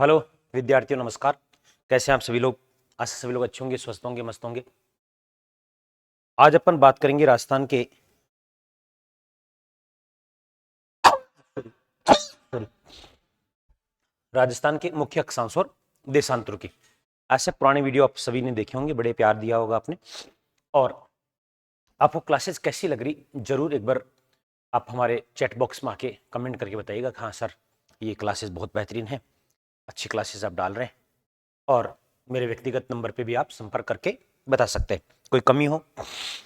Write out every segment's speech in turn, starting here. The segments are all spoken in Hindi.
हेलो विद्यार्थियों, नमस्कार। कैसे हैं आप सभी लोग? आज सभी लोग अच्छे होंगे, स्वस्थ होंगे, मस्त होंगे। आज अपन बात करेंगे राजस्थान के मुख्य अक्षांश और देशांतरों की। ऐसे पुराने वीडियो आप सभी ने देखे होंगे, बड़े प्यार दिया होगा आपने। और आपको क्लासेस कैसी लग रही, जरूर एक बार आप हमारे चैट बॉक्स में आके कमेंट करके बताइएगा। हाँ सर, ये क्लासेस बहुत बेहतरीन है, अच्छी क्लासेस आप डाल रहे हैं। और मेरे व्यक्तिगत नंबर पे भी आप संपर्क करके बता सकते हैं। कोई कमी हो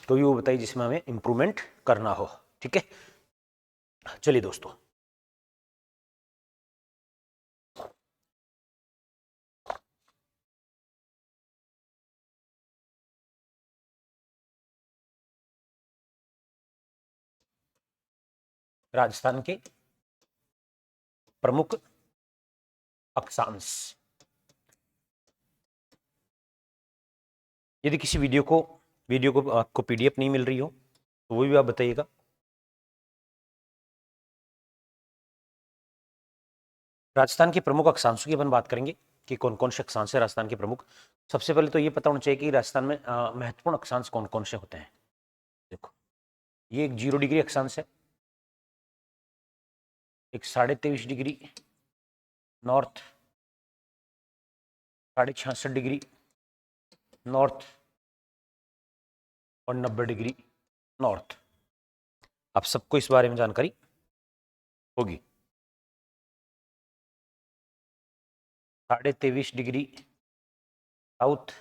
तो भी वो बताइए, जिसमें हमें इम्प्रूवमेंट करना हो। ठीक है, चलिए दोस्तों। राजस्थान के प्रमुख अक्षांश। यदि किसी वीडियो को आपको पीडीएफ नहीं मिल रही हो तो वो भी आप बताइएगा। राजस्थान के प्रमुख अक्षांशों की अपन बात करेंगे कि कौन कौन से अक्षांश है राजस्थान के प्रमुख। सबसे पहले तो ये पता होना चाहिए कि राजस्थान में महत्वपूर्ण अक्षांश कौन कौन से होते हैं। देखो, ये एक 0 डिग्री अक्षांश है, एक 23.5 डिग्री नॉर्थ, 66.5 डिग्री नॉर्थ और 90 डिग्री नॉर्थ। आप सबको इस बारे में जानकारी होगी। 23.5 डिग्री साउथ,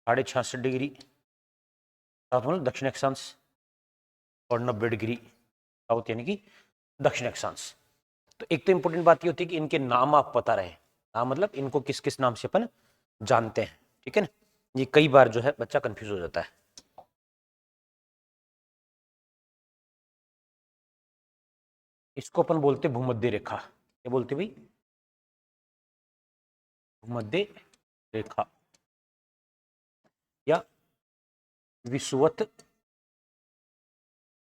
66.5 डिग्री साउथ मतलब दक्षिण अक्षांश, और 90 डिग्री साउथ यानी कि दक्षिण अक्षांश। तो एक तो इंपॉर्टेंट बात ये होती है कि इनके नाम आप पता रहे। नाम मतलब इनको किस किस नाम से अपन जानते हैं। ठीक है ना, ये कई बार जो है बच्चा कंफ्यूज हो जाता है। इसको अपन बोलते भूमध्य रेखा। क्या बोलते भाई? भूमध्य रेखा या विषुवत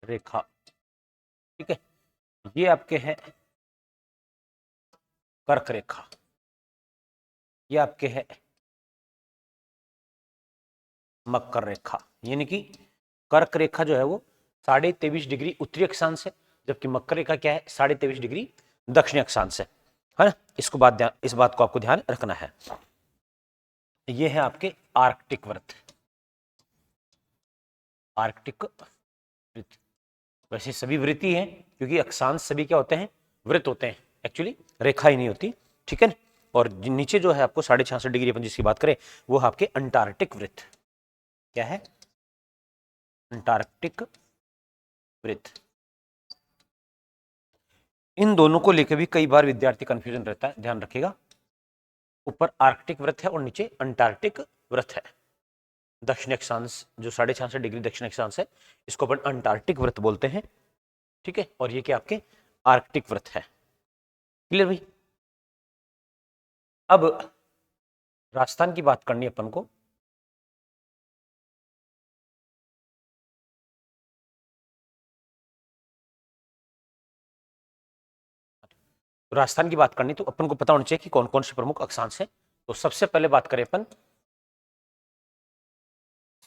रेखा। ठीक है, ये आपके है कर्क रेखा, ये आपके है मकर रेखा। यानी कि कर्क रेखा जो है वो 23.5 डिग्री उत्तरी अक्षांश है, जबकि मकर रेखा क्या है? 23.5 डिग्री दक्षिणी अक्षांश है ना। इस बात को आपको ध्यान रखना है। ये है आपके आर्कटिक वृत्त। आर्कटिक वृत्त वैसे सभी वृत्ति हैं, क्योंकि अक्षांश सभी क्या होते हैं? वृत्त होते हैं, एक्चुअली रेखा ही नहीं होती। ठीक है ना। और नीचे जो है आपको 66.5 डिग्री अपन जिसकी बात करें, वो आपके अंटार्कटिक वृत्त। क्या है? अंटार्कटिक वृत्त। इन दोनों को लेकर भी कई बार विद्यार्थी कंफ्यूजन रहता है, ध्यान रखिएगा। ऊपर आर्कटिक वृत्त है और नीचे अंटार्कटिक वृत्त है। दक्षिण अक्षांश जो 66.5 डिग्री दक्षिण अक्षांश है, इसको अपन अंटार्कटिक वृत्त बोलते हैं। ठीक है, और ये क्या आपके आर्कटिक वृत्त है। क्लियर भाई? अब राजस्थान की बात करनी अपन को। राजस्थान की बात करनी तो अपन को पता होना चाहिए कि कौन कौन से प्रमुख अक्षांश हैं। तो सबसे पहले बात करें अपन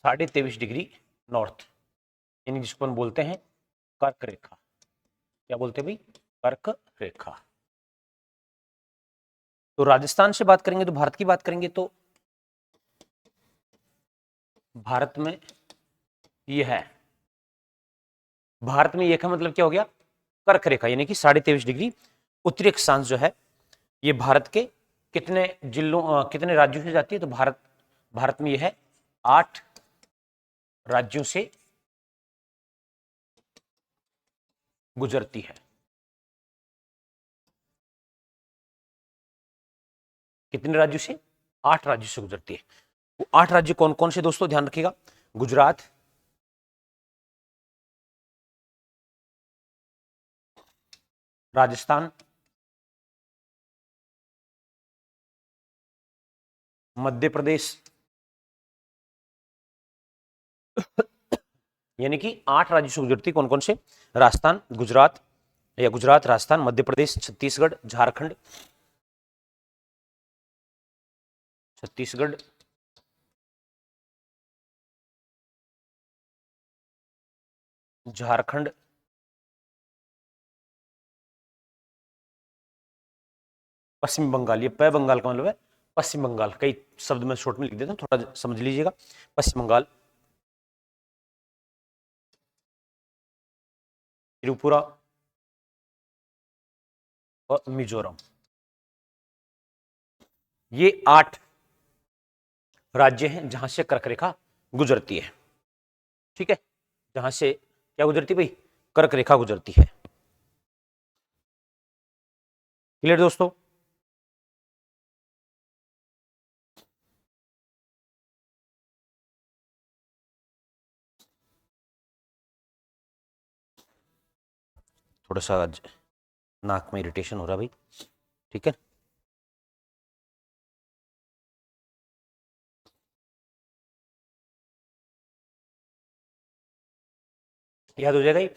23.5 डिग्री नॉर्थ, यानी जिसको अपन बोलते हैं कर्क रेखा। क्या बोलते हैं भाई? कर्क रेखा। तो राजस्थान से बात करेंगे तो भारत की बात करेंगे तो भारत में यह है, भारत में यह का मतलब क्या हो गया? कर्क रेखा, यानी कि 23.5 डिग्री उत्तरी अक्षांश जो है, ये भारत के कितने कितने राज्यों से जाती है? तो भारत में यह है 8 राज्यों से गुजरती है। कितने राज्यों से? 8 राज्यों से गुजरती है। वो 8 राज्य कौन कौन से दोस्तों? ध्यान रखिएगा। गुजरात, राजस्थान, मध्य प्रदेश, यानी कि 8 राज्यों से गुजरती। कौन कौन से? राजस्थान, गुजरात, राजस्थान, मध्य प्रदेश, छत्तीसगढ़, झारखंड, छत्तीसगढ़, झारखंड, पश्चिम बंगाल। ये प बंगाल का मतलब है पश्चिम बंगाल। कई शब्द मैं शॉर्ट में लिख देता हूं, थोड़ा समझ लीजिएगा। पश्चिम बंगाल, त्रिपुरा और मिजोरम। ये 8 राज्य हैं जहां से कर्क रेखा गुजरती है। ठीक है, जहां से क्या गुजरती है भाई? कर्क रेखा गुजरती है। क्लियर दोस्तों? थोड़ा सा आज नाक में इरिटेशन हो रहा भाई, ठीक है। याद हो जाएगा ये।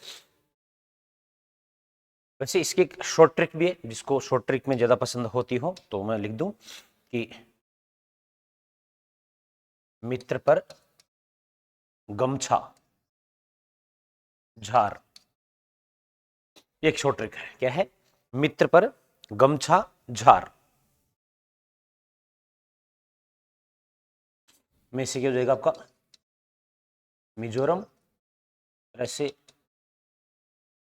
वैसे इसकी एक शॉर्ट ट्रिक भी है, जिसको शॉर्ट ट्रिक में ज्यादा पसंद होती हो तो मैं लिख दूं कि मित्र पर गमछा झार। एक शॉर्ट ट्रिक है, क्या है? मित्र पर गमछा झार में से क्या हो जाएगा आपका? मिजोरम, ऐसे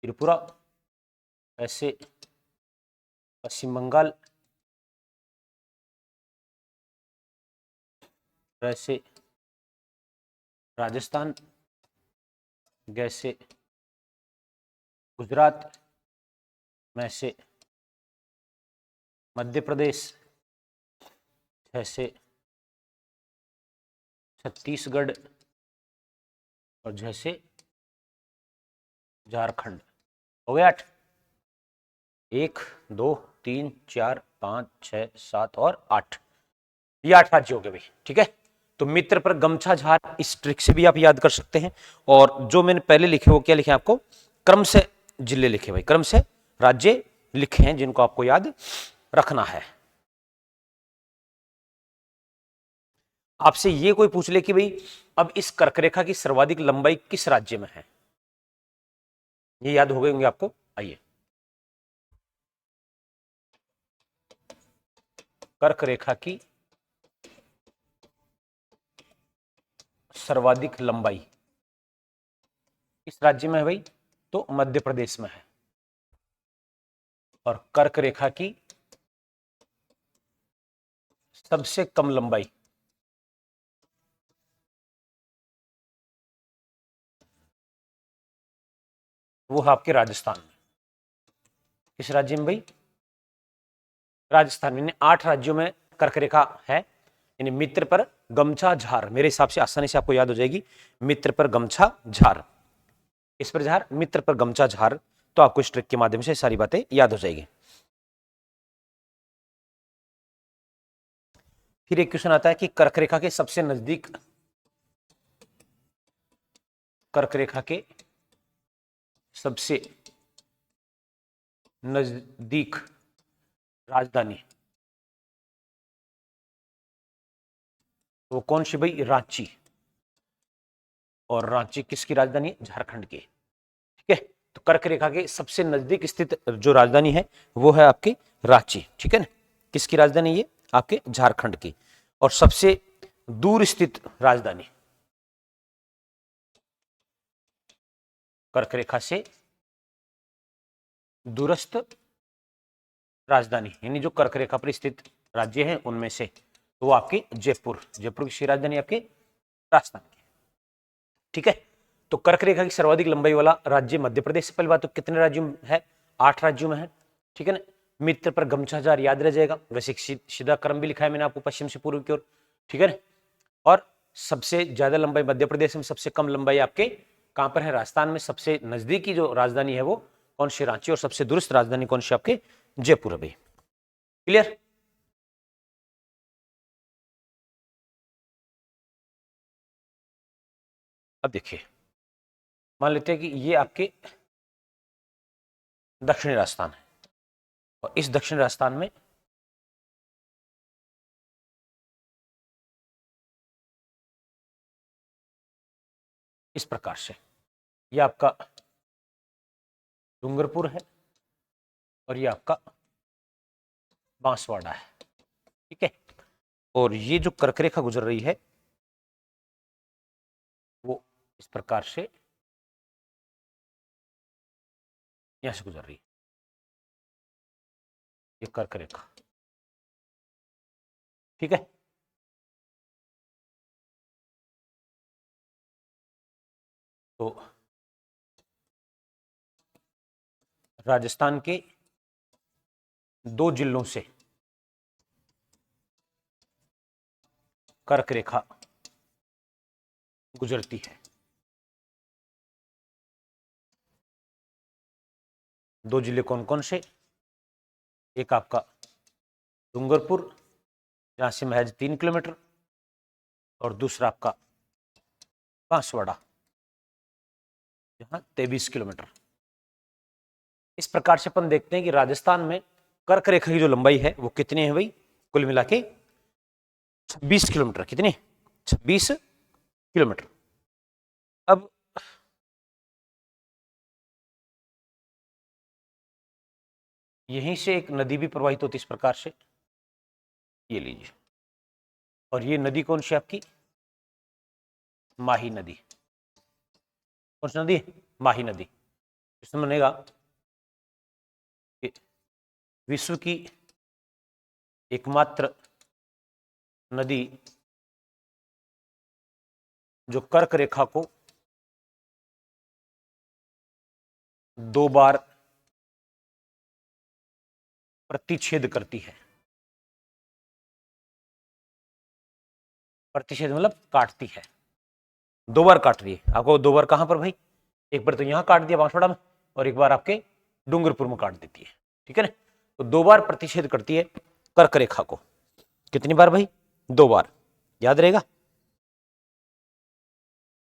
त्रिपुरा, ऐसे पश्चिम बंगाल, ऐसे राजस्थान, जैसे गुजरात में से मध्य प्रदेश, जैसे छत्तीसगढ़ और जैसे झारखंड। हो गया 8। 1 2 3 4 5 6 7 और 8। ये 8 राज्य हो गए भाई, ठीक है। तो मित्र पर गमछा झार, इस ट्रिक से भी आप याद कर सकते हैं। और जो मैंने पहले लिखे वो क्या लिखे आपको? क्रम से जिले लिखे भाई, क्रम से राज्य लिखे हैं जिनको आपको याद रखना है। आपसे ये कोई पूछ ले कि भाई अब इस कर्क रेखा की सर्वाधिक लंबाई किस राज्य में है, ये याद हो गए होंगे आपको। आइए, कर्क रेखा की सर्वाधिक लंबाई किस राज्य में है भाई? तो मध्य प्रदेश में है। और कर्क रेखा की सबसे कम लंबाई वो है आपके राजस्थान में। किस राज्य में भाई? राजस्थान में। 8 राज्यों में कर्क रेखा है। यानी मित्र पर गमछा झार, मेरे हिसाब से आसानी से आपको याद हो जाएगी। मित्र पर गमछा झार, इस पर झार, मित्र पर गमछा झार। तो आपको इस ट्रिक के माध्यम से सारी बातें याद हो जाएगी। फिर एक क्वेश्चन आता है कि कर्क रेखा के सबसे नजदीक, कर्क रेखा के सबसे नजदीक राजधानी वो कौन सी भाई? रांची। और रांची किसकी राजधानी है? झारखंड की, ठीक है। तो कर्क रेखा के सबसे नजदीक स्थित जो राजधानी है वो है आपकी रांची, ठीक है ना। किसकी राजधानी? ये आपके झारखंड की। और सबसे दूर स्थित राजधानी कर्क रेखा से दूरस्थ राजधानी, यानी जो कर्क रेखा पर स्थित राज्य है उनमें से, तो वो आपकी जयपुर। जयपुर की राजधानी आपके राजस्थान की, ठीक है। तो कर्क रेखा की सर्वाधिक लंबाई वाला राज्य मध्य प्रदेश। पहली बात तो कितने राज्यों में है? 8 राज्यों में है, ठीक है ना। मित्र पर गमछा झार याद रह जाएगा। वैसे सीधा क्रम भी लिखा है मैंने आपको, पश्चिम से पूर्व की ओर, ठीक है ना। और सबसे ज्यादा लंबाई मध्य प्रदेश में, सबसे कम लंबाई आपके कहां पर है? राजस्थान में। सबसे नजदीकी जो राजधानी है वो कौन सी? रांची। और सबसे दूरस्थ राजधानी कौन सी? आपके जयपुर है भाई। क्लियर? अब देखिए, मान लेते हैं कि ये आपके दक्षिणी राजस्थान है। और इस दक्षिणी राजस्थान में इस प्रकार से। ये आपका डूंगरपुर है और ये आपका बांसवाड़ा है, ठीक है। और ये जो कर्क रेखा गुजर रही है वो इस प्रकार से यहां से गुजर रही है, ये कर्क रेखा, ठीक है। तो राजस्थान के 2 जिलों से कर्क रेखा गुजरती है। 2 जिले कौन कौन से? एक आपका डूंगरपुर जहां से महज 3 किलोमीटर, और दूसरा आपका बांसवाड़ा जहां 23 किलोमीटर। इस प्रकार से अपन देखते हैं कि राजस्थान में कर्क रेखा की जो लंबाई है वो कितनी है भाई? कुल मिला के 26 किलोमीटर। कितनी? 26 किलोमीटर। अब यहीं से एक नदी भी प्रवाहित होती है इस प्रकार से, ये लीजिए। और ये नदी कौन सी आपकी? माही नदी। कौन सी नदी? माही नदी। इसमें बनेगा कि विश्व की एकमात्र नदी जो कर्क रेखा को 2 बार प्रतिच्छेद करती है। प्रतिच्छेद मतलब काटती है, 2 बार काट रही है आपको। 2 बार कहां पर भाई? एक बार तो यहां काट दिया बांसवाड़ा में, और एक बार आपके डूंगरपुर में काट देती है, ठीक है ना। तो 2 बार प्रतिच्छेद करती है कर्क रेखा को। कितनी बार भाई? 2 बार। याद रहेगा।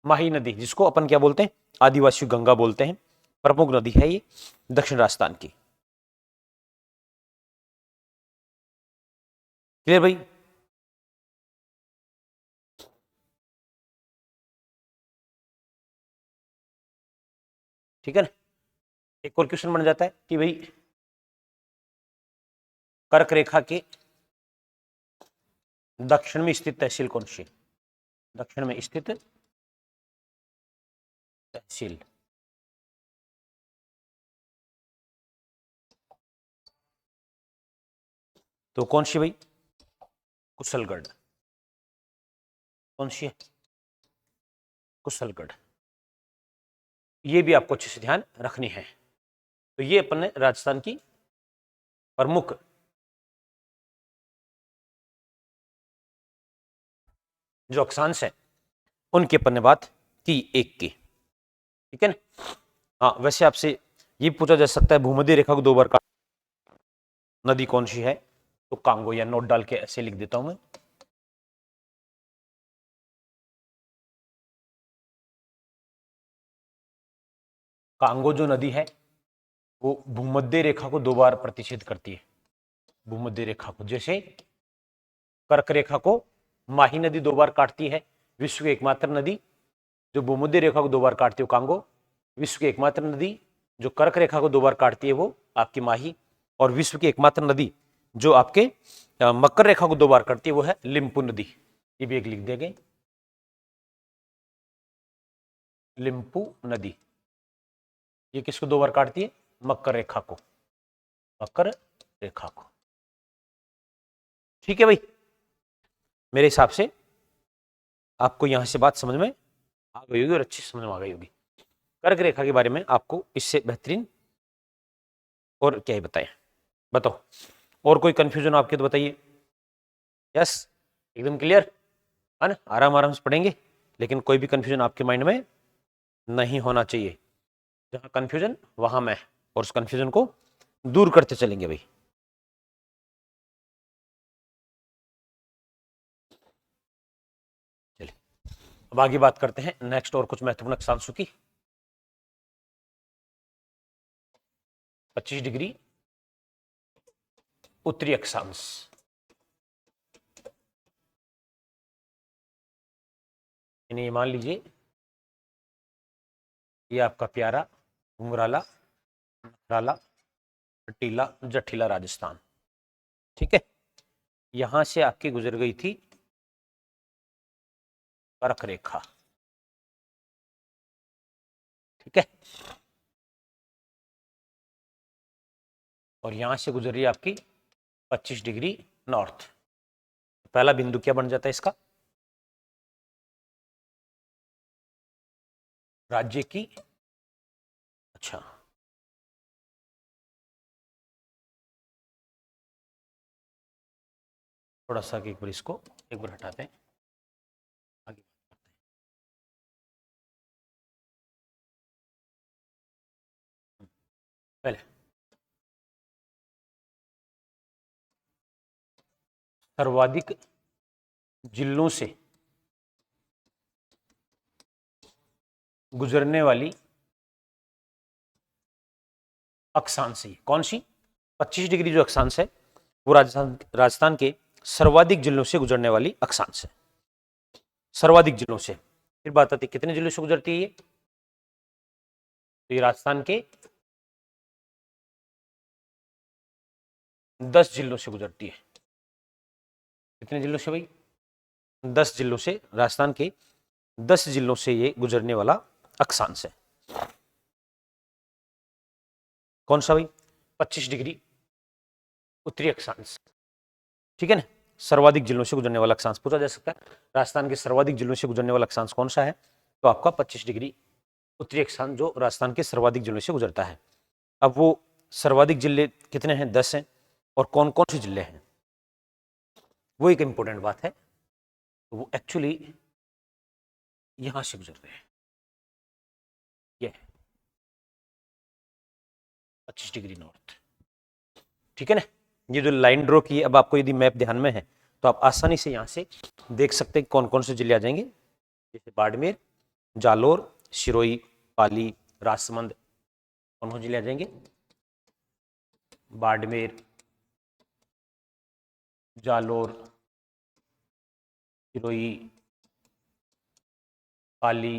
माही नदी, जिसको अपन क्या बोलते हैं? आदिवासी गंगा बोलते हैं, प्रमुख नदी है ये दक्षिण राजस्थान की। क्लियर भाई? ठीक है ना। एक और क्वेश्चन बन जाता है कि भाई कर्क रेखा के दक्षिण में स्थित तहसील कौन सी? दक्षिण में स्थित तहसील तो कौन सी भाई? कुशलगढ़। कौन सी है? कुशलगढ़। ये भी आपको अच्छे से ध्यान रखनी है। तो ये अपन ने राजस्थान की प्रमुख जो अक्षांश है उनके अपन ने बात की एक की, ठीक है ना। हाँ, वैसे आपसे ये पूछा जा सकता है भूमध्य रेखा को 2 बार काट नदी कौन सी है? तो कांगो, या नोट डाल के ऐसे लिख देता हूं मैं। कांगो जो नदी है वो भूमध्य रेखा को 2 बार प्रतिच्छेद करती है। भूमध्य रेखा को, जैसे कर्क रेखा को माही नदी 2 बार काटती है। विश्व की एकमात्र नदी जो भूमध्य रेखा को 2 बार काटती है वो कांगो। विश्व की एकमात्र नदी जो कर्क रेखा को 2 बार काटती है वो आपकी माही। और विश्व की एकमात्र नदी जो आपके मकर रेखा को 2 बार करती है वो है लिम्पू नदी। ये भी एक लिख देंगे, लिम्पू नदी। ये किसको 2 बार काटती है? मकर रेखा को, मकर रेखा को। ठीक है भाई, मेरे हिसाब से आपको यहां से बात समझ में आ गई होगी और अच्छी समझ में आ गई होगी। कर्क रेखा के बारे में आपको इससे बेहतरीन और क्या ही बताएं? बताओ, और कोई कंफ्यूजन आपके तो बताइए। यस, एकदम क्लियर है ना। आराम आराम से पढ़ेंगे, लेकिन कोई भी कंफ्यूजन आपके माइंड में नहीं होना चाहिए। जहां कंफ्यूजन वहां मैं, और उस कंफ्यूजन को दूर करते चलेंगे भाई। चलिए अब आगे बात करते हैं नेक्स्ट और कुछ महत्वपूर्ण अक्षांशों की। 25 डिग्री उत्तरी अक्षांश, इन्हें मान लीजिए ये आपका प्यारा, घुंघराला, नखराला, टीला, जठीला राजस्थान। ठीक है, यहां से आपकी गुजर गई थी कर्क रेखा। ठीक है, और यहां से गुजर रही है आपकी 25 डिग्री नॉर्थ। पहला बिंदु क्या बन जाता है इसका? राज्य की, अच्छा, थोड़ा सा एक बार इसको एक बार हटाते हैं, आगे पहले सर्वाधिक जिलों से गुजरने वाली अक्षांश है। कौन सी? 25 डिग्री जो अक्षांश है वो राजस्थान के सर्वाधिक जिलों से गुजरने वाली अक्षांश है। सर्वाधिक जिलों से, फिर बात आती है कितने जिलों से गुजरती है ये? तो ये राजस्थान के 10 जिलों से गुजरती है। कितने जिलों से भाई? 10 जिलों से, राजस्थान के 10 जिलों से ये गुजरने वाला अक्षांश है। कौन सा भाई? 25 डिग्री उत्तरी अक्षांश। ठीक है ना, सर्वाधिक जिलों से गुजरने वाला अक्षांश पूछा जा सकता है। राजस्थान के सर्वाधिक जिलों से गुजरने वाला अक्षांश कौन सा है? तो आपका 25 डिग्री उत्तरी अक्षांश, जो राजस्थान के सर्वाधिक जिलों से गुजरता है। अब वो सर्वाधिक जिले कितने हैं? 10 हैं। और कौन कौन से जिले हैं वो एक इंपॉर्टेंट बात है। तो वो एक्चुअली यहां से गुजर रहे हैं, ये 25 डिग्री नॉर्थ। ठीक है ना, ये जो लाइन ड्रॉ की है, अब आपको यदि मैप ध्यान में है तो आप आसानी से यहां से देख सकते हैं कौन कौन से जिले आ जाएंगे। जैसे बाड़मेर, जालोर, सिरोही, पाली, राजसमंद, कौन कौन जिले आ जाएंगे? बाड़मेर, जालोर, सिरोही, पाली,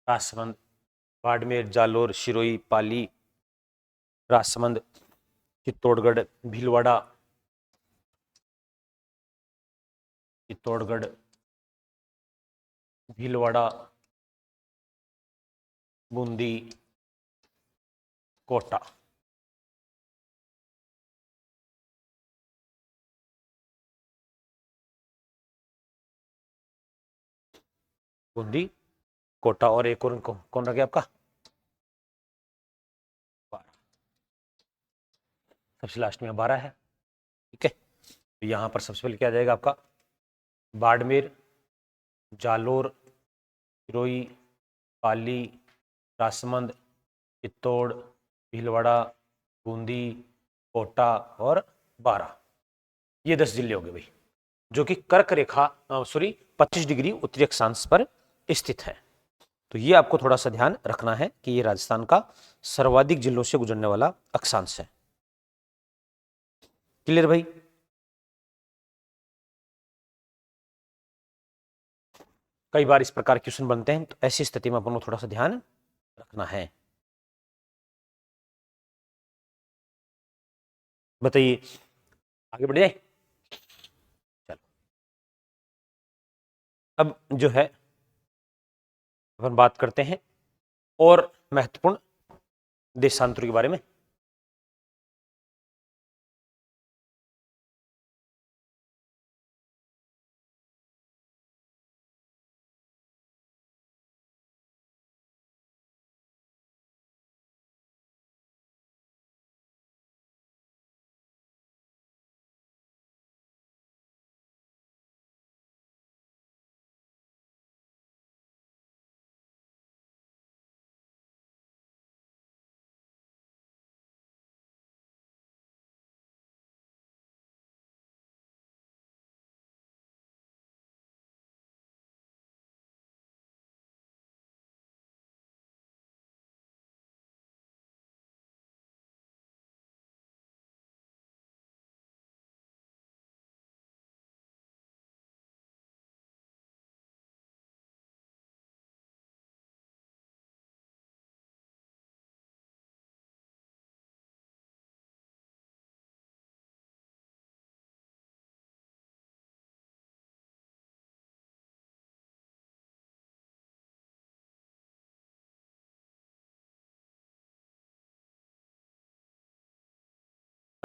राजसमंद। बाड़मेर, जालोर, सिरोही, पाली, राजसमंद, चित्तौड़गढ़, भीलवाड़ा, चित्तौड़गढ़, भीलवाड़ा, बूंदी, कोटा। बूंदी, कोटा, और एक और कौन रह गया आपका? सबसे लास्ट में 12 है। ठीक है, तो यहां पर सबसे पहले क्या आ जाएगा आपका? बाड़मेर, जालोर, सिरोही, पाली, राजसमंद, चित्तौड़, भीलवाड़ा, बूंदी, कोटा और 12। ये 10 जिले हो गए भाई, जो कि कर्क रेखा, सॉरी, 25 डिग्री उत्तरी अक्षांश पर स्थित है। तो ये आपको थोड़ा सा ध्यान रखना है कि ये राजस्थान का सर्वाधिक जिलों से गुजरने वाला अक्षांश है। क्लियर भाई? कई बार इस प्रकार क्वेश्चन बनते हैं, तो ऐसी स्थिति में अपन को थोड़ा सा ध्यान रखना है। बताइए, आगे बढ़ जाए। चलो, अब जो है अपन बात करते हैं और महत्वपूर्ण देशांतरों के बारे में।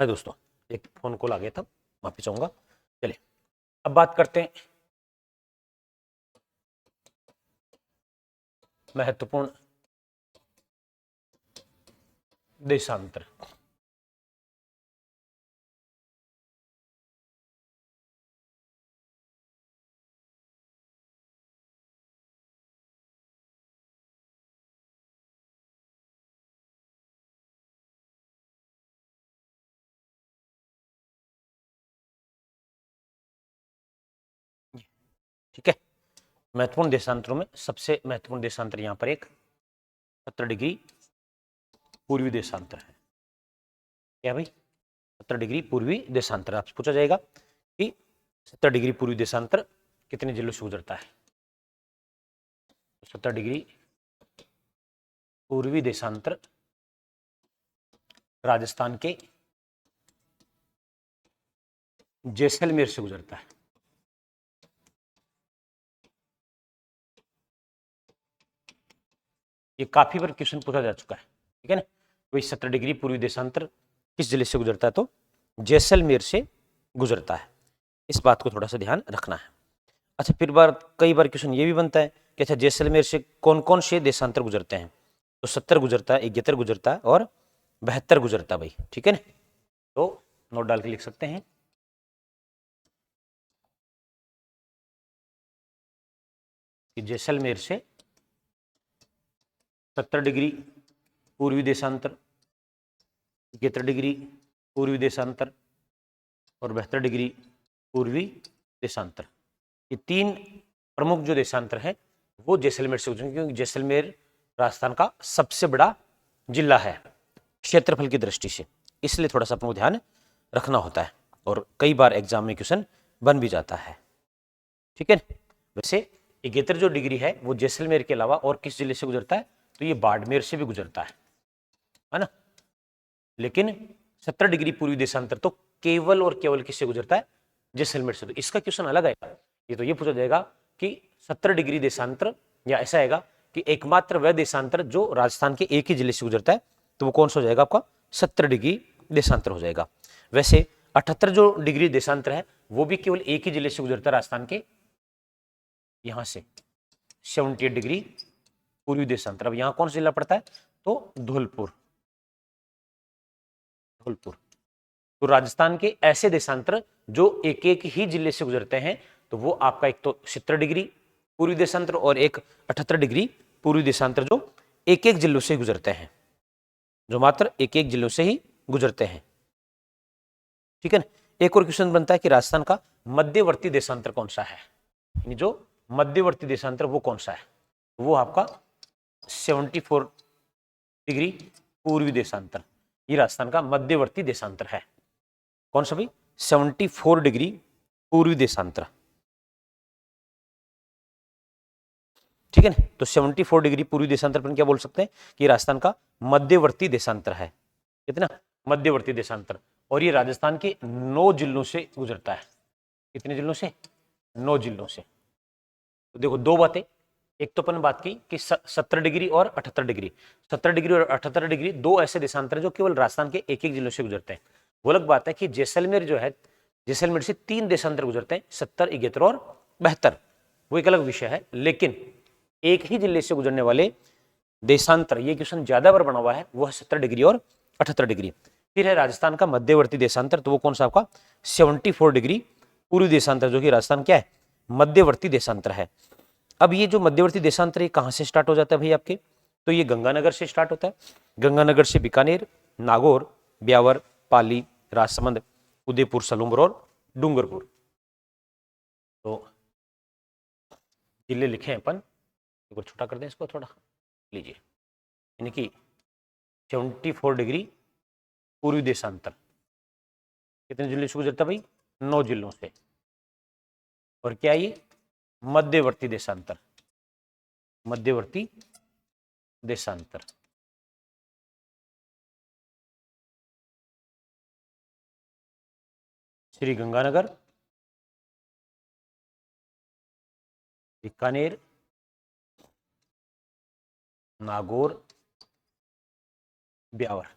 है दोस्तों, एक फोन कॉल आ गया था, माफी चाहूंगा। चलिए अब बात करते हैं महत्वपूर्ण देशांतर। ठीक है, महत्वपूर्ण देशांतरों में सबसे महत्वपूर्ण देशांतर यहां पर एक 70 डिग्री पूर्वी देशांतर है। क्या भाई, 70 डिग्री पूर्वी देशांतर आपसे पूछा जाएगा कि 70 डिग्री पूर्वी देशांतर कितने जिलों से गुजरता है। 70 डिग्री पूर्वी देशांतर राजस्थान के जैसलमेर से गुजरता है। ये काफी बार क्वेश्चन पूछा जा चुका है, ठीक है ना। वही 70 डिग्री पूर्वी देशांतर किस जिले से गुजरता है, तो जैसलमेर से गुजरता है। इस बात को थोड़ा सा ध्यान रखना है। अच्छा, फिर कई बार क्वेश्चन ये भी बनता है कि अच्छा जैसलमेर से कौन कौन से देशांतर गुजरते हैं, तो 70 गुजरता है, 71 गुजरता है और 72 गुजरता है भाई, ठीक है ना। तो नोट डाल के लिख सकते हैं कि जैसलमेर से 70 डिग्री पूर्वी देशांतर, 71 डिग्री पूर्वी देशांतर और 72 डिग्री पूर्वी देशांतर, ये तीन प्रमुख जो देशांतर हैं वो जैसलमेर से गुजरेंगे, क्योंकि जैसलमेर राजस्थान का सबसे बड़ा जिला है क्षेत्रफल की दृष्टि से, इसलिए थोड़ा सा अपना ध्यान रखना होता है और कई बार एग्जाम में क्वेश्चन बन भी जाता है, ठीक है। वैसे 71 जो डिग्री है वो जैसलमेर के अलावा और किस जिले से गुजरता है, तो ये बाड़मेर से भी गुजरता है ना। लेकिन 70 डिग्री पूर्वी देशांतर तो केवल और केवल किससे गुजरता है, जैसलमेर से। तो इसका क्वेश्चन अलग आएगा, ये तो ये पूछा जाएगा कि 70 डिग्री देशांतर, या ऐसा आएगा कि एकमात्र वह देशांतर जो राजस्थान के एक ही जिले से गुजरता है, तो वो कौन सा हो जाएगा आपका, 70 डिग्री देशांतर हो जाएगा। वैसे 78 जो डिग्री देशांतर है वो भी केवल एक ही जिले से गुजरता है, राजस्थान के यहां से 78 डिग्री पूर्वी देशांतर। अब यहां कौन सा जिला पड़ता है, तो धौलपुर। धौलपुर तो राजस्थान के ऐसे देशांतर जो एक एक ही जिले से गुजरते हैं, तो वो आपका एक तो 70 डिग्री पूर्वी देशांतर और एक 78 डिग्री पूर्वी देशांतर जो एक एक जिलों से गुजरते हैं, जो मात्र एक एक जिलों से ही गुजरते हैं, ठीक है ना। एक और क्वेश्चन बनता है कि राजस्थान का मध्यवर्ती देशांतर कौन सा है, यानी जो मध्यवर्ती देशांतर वो कौन सा है, वो आपका 74 डिग्री पूर्वी देशांतर, ये राजस्थान का मध्यवर्ती देशांतर है। कौन सा भाई, 74 डिग्री पूर्वी देशांतर, ठीक है ना। तो 74 डिग्री पूर्वी देशांतर पर क्या बोल सकते हैं कि राजस्थान का मध्यवर्ती देशांतर है। कितना, मध्यवर्ती देशांतर, और ये राजस्थान के 9 जिलों से गुजरता है। कितने जिलों से, 9 जिलों से। तो देखो दो बातें, एक तो अपन बात की कि 70 डिग्री और 78 डिग्री, 70 डिग्री और 78 डिग्री दो ऐसे देशांतर जो केवल राजस्थान के एक एक जिलों से गुजरते हैं। वो अलग बात है कि जैसलमेर जो है, जैसलमेर से 3 देशांतर गुजरते हैं, 70, 71 और 72, वो एक अलग विषय है। लेकिन एक ही जिले से गुजरने वाले देशांतर, ये क्वेश्चन ज्यादा बार बना हुआ है, वो है 70 डिग्री और 78 डिग्री। फिर है राजस्थान का मध्यवर्ती देशांतर, तो वो कौन सा आपका 74 डिग्री पूर्वी देशांतर, जो कि राजस्थान क्या है, मध्यवर्ती देशांतर है। अब ये जो मध्यवर्ती देशांतर कहां से स्टार्ट हो जाता है भाई आपके, तो ये गंगानगर से स्टार्ट होता है। गंगानगर से बीकानेर, नागौर, ब्यावर, पाली, राजसमंद, उदयपुर, सलूंबर और डूंगरपुर, तो जिले लिखे हैं अपन। एक बार छोटा कर दें इसको थोड़ा, लीजिए, यानी कि 74 डिग्री पूर्वी देशांतर कितने जिले से गुजरता भाई, 9 जिलों से। और क्या ये मध्यवर्ती देशांतर, मध्यवर्ती देशांतर, श्री गंगानगर, बीकानेर, नागौर, ब्यावर,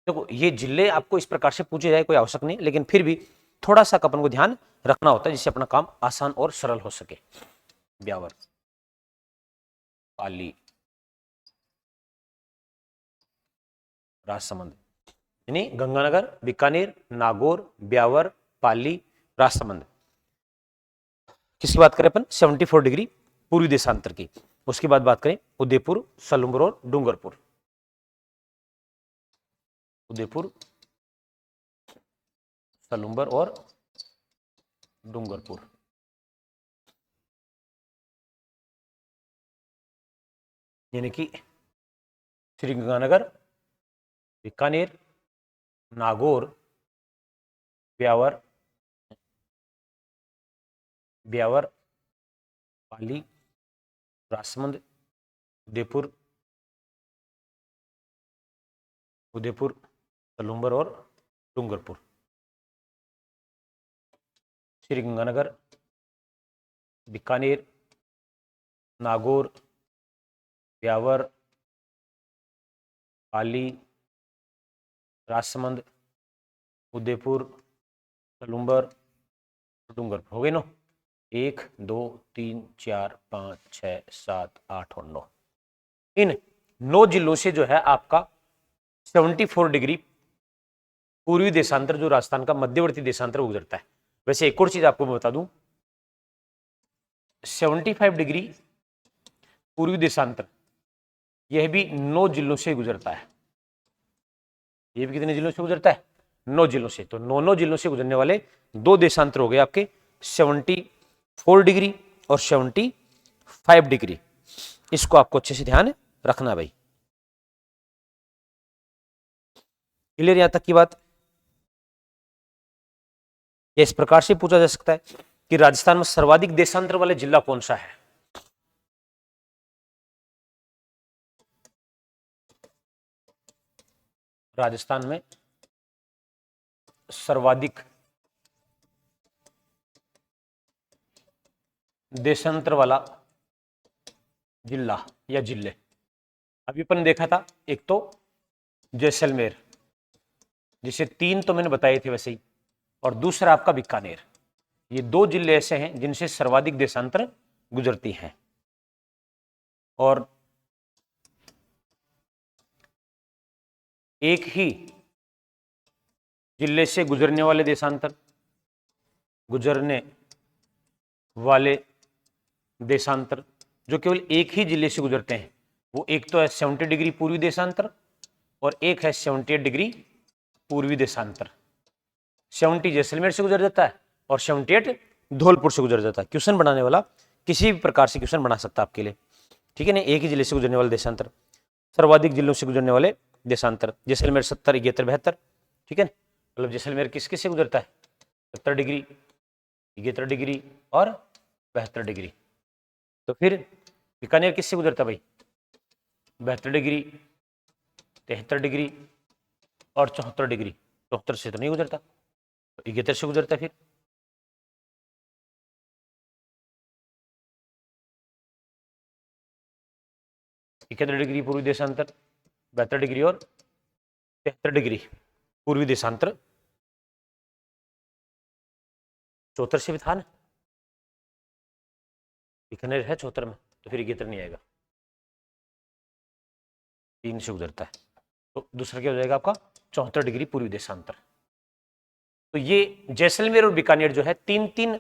देखो ये जिले आपको इस प्रकार से पूछे जाए कोई आवश्यक नहीं, लेकिन फिर भी थोड़ा सा अपन को ध्यान रखना होता है जिससे अपना काम आसान और सरल हो सके। ब्यावर, पाली, राजसमंद, यानी गंगानगर, बीकानेर, नागौर, ब्यावर, पाली, राजसमंद। किसकी बात करें अपन? 74 डिग्री पूर्वी देशांतर की। उसके बाद बात करें उदयपुर, सलूम्बर और डूंगरपुर। उदयपुर, सलूम्बर और डूंगरपुर। यानी कि श्रीगंगानगर, बीकानेर, नागौर, ब्यावर, पाली, राजसमंद, उदयपुर, सलूम्बर और डूंगरपुर। श्रीगंगानगर, बीकानेर, नागौर, ब्यावर, पाली, राजसमंद, उदयपुर, सलूम्बर, डूंगरपुर। हो गए नो? 1 2 3 4 5 6 7 8 और 9। इन 9 जिलों से जो है आपका 74 डिग्री पूर्वी देशांतर, जो राजस्थान का मध्यवर्ती देशांतर गुजरता है। वैसे एक और चीज आपको मैं बता दूं, 75 डिग्री पूर्वी देशांतर यह भी 9 जिलों से गुजरता है। ये भी कितने जिलों से गुजरता है? 9 जिलों से। तो 9 जिलों से गुजरने वाले 2 देशांतर हो गए आपके 74 डिग्री और 75 डिग्री। इसको आपको अच्छे से ध्यान रखना भाई। क्लियर यहां तक की बात? इस प्रकार से पूछा जा सकता है कि राजस्थान में सर्वाधिक देशांतर वाले जिला कौन सा है? राजस्थान में सर्वाधिक देशांतर वाला जिला या जिले, अभी अपन देखा था एक तो जैसलमेर, जिसे 3 तो मैंने बताए थे वैसे ही, और दूसरा आपका बीकानेर। ये 2 जिले ऐसे हैं जिनसे सर्वाधिक देशांतर गुजरती हैं। और एक ही जिले से गुजरने वाले देशांतर जो केवल एक ही जिले से गुजरते हैं, वो एक तो है 70 डिग्री पूर्वी देशांतर और एक है 78 डिग्री पूर्वी देशांतर। 70 जैसलमेर से गुजर जाता है और 78 धौलपुर से गुजर जाता है। क्वेश्चन बनाने वाला किसी भी प्रकार से क्वेश्चन बना सकता है आपके लिए, ठीक है ना? एक ही जिले से गुजरने वाले देशांतर, सर्वाधिक जिलों से गुजरने वाले देशांतर, जैसलमेर 70, 71, 72, ठीक है ना? मतलब जैसलमेर किस किस से गुजरता है? 70 डिग्री, 71 डिग्री और 72 डिग्री। तो फिर बीकानेर किससे गुजरता भाई? 72 डिग्री, 73 डिग्री और 74 डिग्री। 74 से तो नहीं गुजरता, तो 71 से गुजरता है। फिर इकहत्तर डिग्री पूर्वी देशांतर, 72 डिग्री और 73 डिग्री पूर्वी देशांतर। 74 से भी था ना, बीकानेर है 74 में, तो फिर 71 नहीं आएगा, 3 से गुजरता है। तो दूसरा क्या हो जाएगा आपका? 74 डिग्री पूर्वी देशांतर। तो ये जैसलमेर और बीकानेर जो है 3-3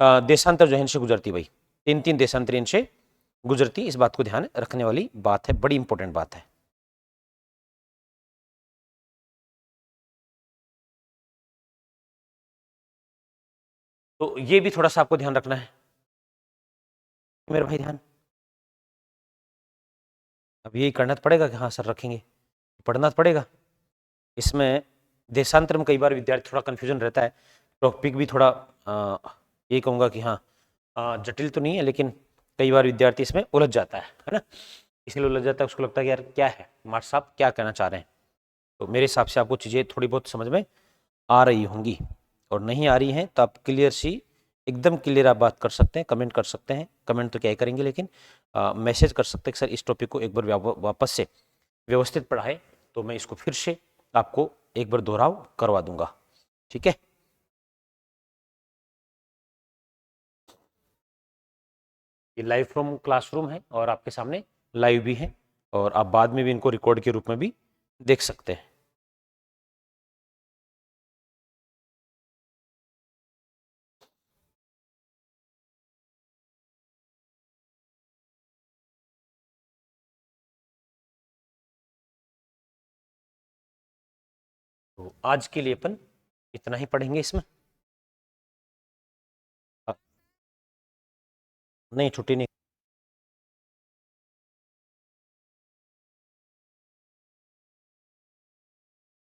देशांतर जो है इनसे गुजरती भाई, 3-3 देशांतर इनसे गुजरती। इस बात को ध्यान रखने वाली बात है, बड़ी इंपॉर्टेंट बात है। तो ये भी थोड़ा सा आपको ध्यान रखना है मेरे भाई, ध्यान। अब यही करना तो पड़ेगा कि हाँ सर रखेंगे, पढ़ना तो पड़ेगा। इसमें देशांतर में कई बार विद्यार्थी थोड़ा कंफ्यूजन रहता है, टॉपिक भी थोड़ा ये कहूँगा कि हाँ जटिल तो नहीं है, लेकिन कई बार विद्यार्थी इसमें उलझ जाता है ना? इसलिए उलझ जाता है, उसको लगता है कि यार क्या है मास्टर साहब क्या कहना चाह रहे हैं। तो मेरे हिसाब से आपको चीज़ें थोड़ी बहुत समझ में आ रही होंगी, और नहीं आ रही हैं तो आप क्लियर सी एकदम क्लियर आप बात कर सकते हैं, कमेंट कर सकते हैं। कमेंट तो क्या ही करेंगे, लेकिन मैसेज कर सकते हैं कि सर इस टॉपिक को एक बार वापस से व्यवस्थित पढ़ाएं, तो मैं इसको फिर से आपको एक बार दोहराव करवा दूंगा, ठीक है। ये लाइव फ्रॉम क्लासरूम है और आपके सामने लाइव भी है, और आप बाद में भी इनको रिकॉर्ड के रूप में भी देख सकते हैं। तो आज के लिए अपन इतना ही पढ़ेंगे इसमें। नहीं, छुट्टी नहीं।